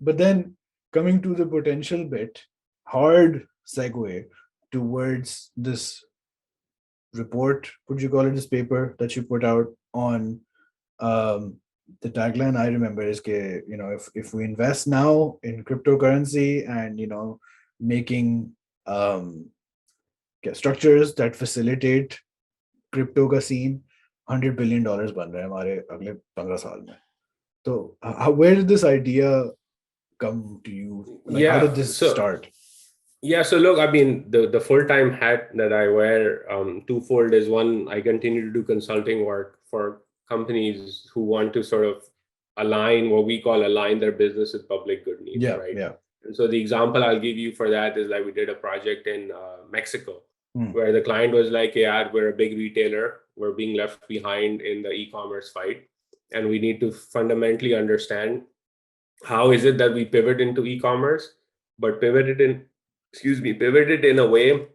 But then coming to the potential bit, hard segue towards this report, would you call it, this paper that you put out on, um, the tagline I remember is ke, if we invest now in cryptocurrency and making um, structures that facilitate crypto का scene, $100 billion बन रहे हैं हमारे अगले 15 साल में. So where did this idea come to you? Like, how did Yeah. this start? So look, I mean, the full-time hat that I wear, twofold is: one, I continue to do consulting work for companies who want to sort of align what we call align their business with public good needs, Yeah, right? yeah. And so the example I'll give you for that is like we did a project in Mexico Hmm. where the client was like, yeah, we're a big retailer, we're being left behind in the e-commerce fight, and we need to fundamentally understand how is it that we pivot into e-commerce, but pivot it in a way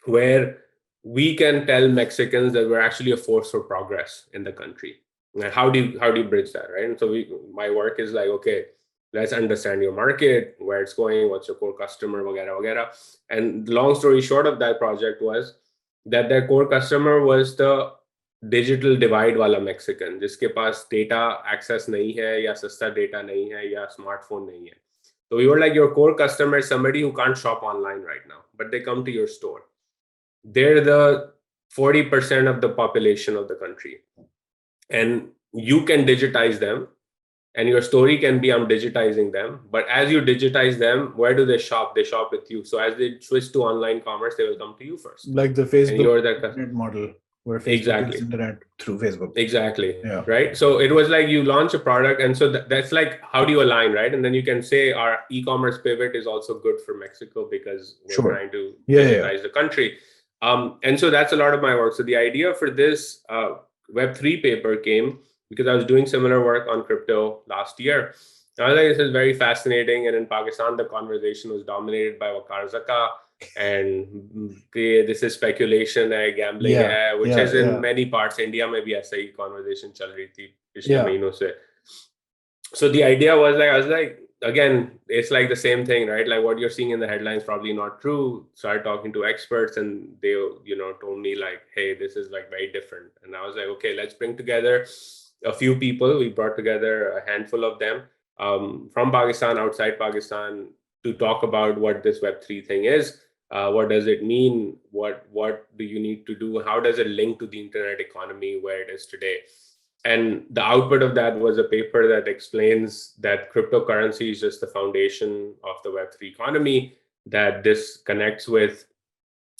where we can tell Mexicans that we're actually a force for progress in the country. And how do you bridge that, right? And so my work is like, okay, let's understand your market, where it's going, what's your core customer, वगैरह वगैरह. And the long story short of that project was that their core customer was the digital divide वाला Mexican जिसके पास data access नहीं है या सस्ता data नहीं है या स्मार्टफोन नहीं है. So we were like, your core customer is somebody who can't shop online right now, but they come to your store. They're the 40% of the population of the country. And you can digitize them. And your story can be, I'm digitizing them. But as you digitize them, where do they shop? They shop with you. So as they switch to online commerce, they will come to you first. Like the And Facebook you're that internet model, where Facebook gets exactly. internet through Facebook. Exactly. Yeah. Right. So it was like you launch a product. And so that's like, how do you align? Right. And then you can say our e-commerce pivot is also good for Mexico because we're Sure. trying to Yeah, digitize the country. And so that's a lot of my work. So the idea for this Web3 paper came because I was doing similar work on crypto last year. I was like, this is very fascinating. And in Pakistan, the conversation was dominated by Wakar Zaka and this is speculation है, gambling Yeah, है, which yeah, is in yeah. many parts. India में भी ऐसा ही conversation चल रही थी पिछले Yeah. महीनों से. So the idea was like, I was like, again, it's like the same thing, right? Like what you're seeing in the headlines probably not true. Started talking to experts and they, told me like, hey, this is like very different. And I was like, okay, let's bring together a few people. We brought together a handful of them from Pakistan, outside Pakistan, to talk about what this Web3 thing is. What does it mean? What do you need to do? How does it link to the internet economy where it is today? And the output of that was a paper that explains that cryptocurrency is just the foundation of the Web3 economy, that this connects with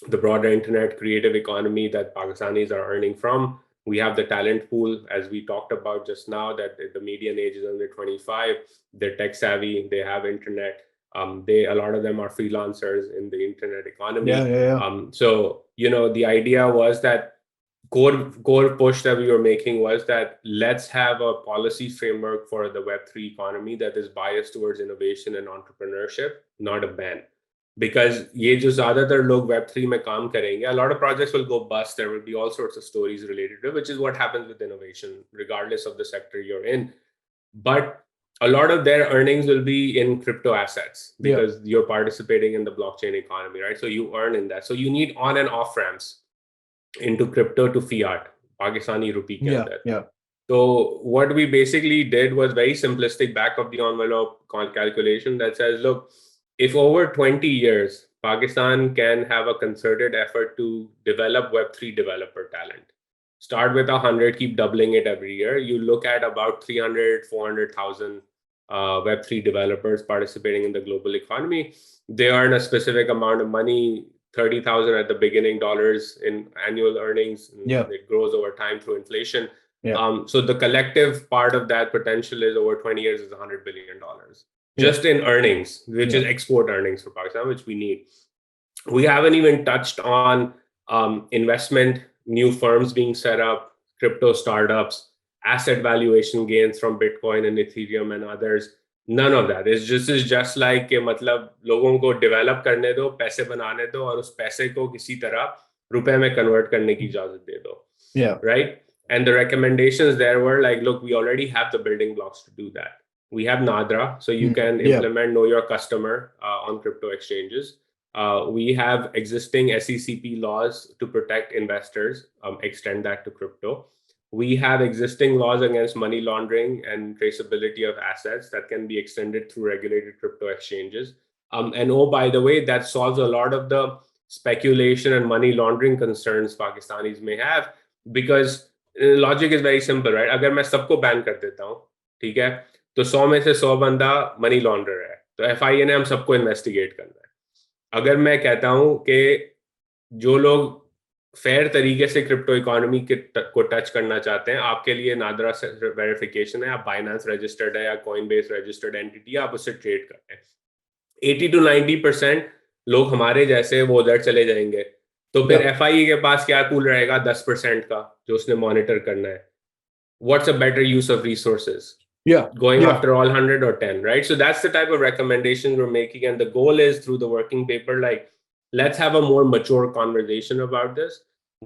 the broader internet creative economy that Pakistanis are earning from. We have the talent pool, as we talked about just now, that the median age is under 25. They're tech savvy, they have internet. A lot of them are freelancers in the internet economy. Yeah. So, the idea was that core push that we were making was that let's have a policy framework for the Web3 economy that is biased towards innovation and entrepreneurship, not a ban. Because ये जो ज़्यादातर लोग Web3 में काम करेंगे, a lot of projects will go bust. There will be all sorts of stories related to it, which is what happens with innovation, regardless of the sector you're in. But a lot of their earnings will be in crypto assets because you're participating in the blockchain economy, right? So you earn in that. So you need on and off ramps into crypto to fiat, Pakistani rupee ke andar. Yeah. So what we basically did was very simplistic back of the envelope calculation that says, look, if over 20 years, Pakistan can have a concerted effort to develop Web3 developer talent, start with 100, keep doubling it every year, you look at about 300, 400,000 Web3 developers participating in the global economy. They earn a specific amount of money, 30,000 at the beginning dollars in annual earnings. Yeah. It grows over time through inflation. Yeah. So the collective part of that potential is over 20 years is $100 billion just in earnings, which is export earnings for Pakistan, which we need. We haven't even touched on investment, new firms being set up, crypto startups, asset valuation gains from Bitcoin and Ethereum and others. None of that. It's just like कि मतलब लोगों को develop करने दो, पैसे बनाने दो और उस पैसे को किसी तरह रुपए में convert करने की इजाजत दे दो. Yeah. Right? And the recommendations there were like, look, we already have the building blocks to do that. We have Nadra, so you can implement Know Your Customer on crypto exchanges. We have existing SECP laws to protect investors, extend that to crypto. We have existing laws against money laundering and traceability of assets that can be extended through regulated crypto exchanges. And oh, by the way, that solves a lot of the speculation and money laundering concerns Pakistanis may have, because logic is very simple, right? अगर मैं सबको ban कर देता हूँ, ठीक है, तो 100 में से 100 बंदा मनी लॉन्डर है, तो FIA ने हम सबको इन्वेस्टिगेट करना है. अगर मैं कहता हूँ कि जो लोग फेयर तरीके से क्रिप्टो इकोनॉमी को टच करना चाहते हैं, आपके लिए नादरा वेरिफिकेशन है, आप बाइनेंस रजिस्टर्ड है या कॉइनबेस रजिस्टर्ड एंटिटी, आप उससे ट्रेड करते हैं. 80 to 90% लोग हमारे जैसे वो उधर चले जाएंगे, तो फिर FIA के पास क्या पूल रहेगा 10% का जो उसने मॉनिटर करना है. What's a better use of resources? Going after all 100 or 10, right? So that's the type of recommendation we're making, and the goal is through the working paper, like, let's have a more mature conversation about this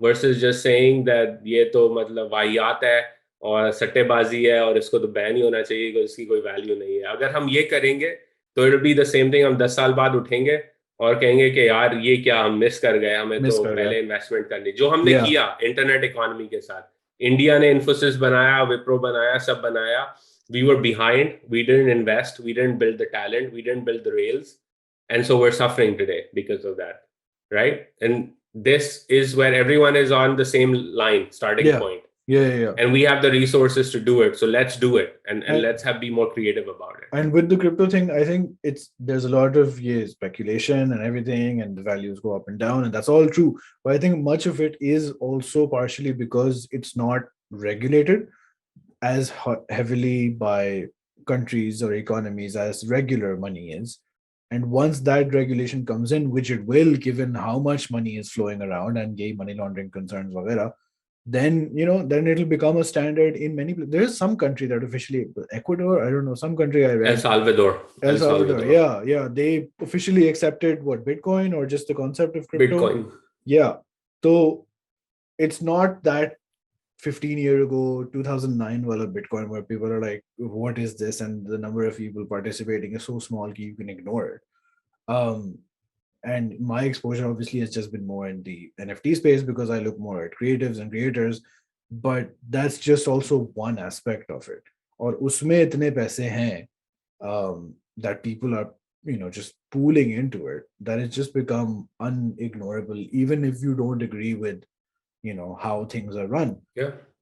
versus just saying that ये तो मतलब वाहियात है और सट्टेबाजी है और इसको तो बैन ही होना चाहिए, इसकी कोई वैल्यू नहीं है. अगर हम ये करेंगे तो it be the same thing. हम 10 साल बाद उठेंगे और कहेंगे कि यार ये क्या हम मिस कर गए, हमें तो पहले इन्वेस्टमेंट करनी, जो हमने किया इंटरनेट इकोनॉमी के साथ. इंडिया ने इन्फोसिस बनाया, विप्रो बनाया, सब बनाया. We were behind. We didn't invest. We didn't build the talent. We didn't build the rails. And so we're suffering today because of that. Right? And this is where everyone is on the same line, starting point. And we have the resources to do it. So let's do it. And let's be more creative about it. And with the crypto thing, I think there's a lot of speculation and everything, and the values go up and down, and that's all true. But I think much of it is also partially because it's not regulated as heavily by countries or economies as regular money is. And once that regulation comes in, which it will, given how much money is flowing around and gay money laundering concerns, whatever, then then it'll become a standard in many places. There's some country that officially, Ecuador, I don't know, some country I read. El Salvador. Yeah. They officially accepted Bitcoin, or just the concept of crypto. Bitcoin. Yeah. So it's not that 15 years ago 2009 wala Bitcoin where people are like, what is this, and the number of people participating is so small that you can ignore it. And my exposure obviously has just been more in the NFT space because I look more at creatives and creators, but that's just also one aspect of it. Or usme itne paise hain that people are just pooling into it, that it's just become unignorable, even if you don't agree with how things are run.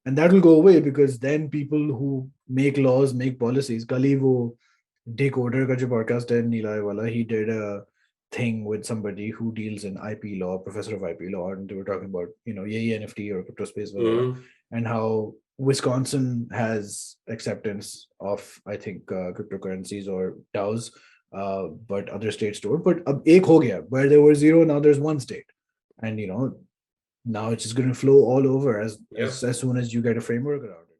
And that will go away, because then people who make laws, make policies. Kali wo Decoder ka jo podcast hai Nilay wala, he did a thing with somebody who deals in IP law, professor of IP law, and they were talking about yehi NFT or crypto space and how Wisconsin has acceptance of, I think, cryptocurrencies or DAOs, but other states don't. But ab ek ho gaya, where there were 0, now there's 1 state, and now it's just going to flow all over as soon as you get a framework around it.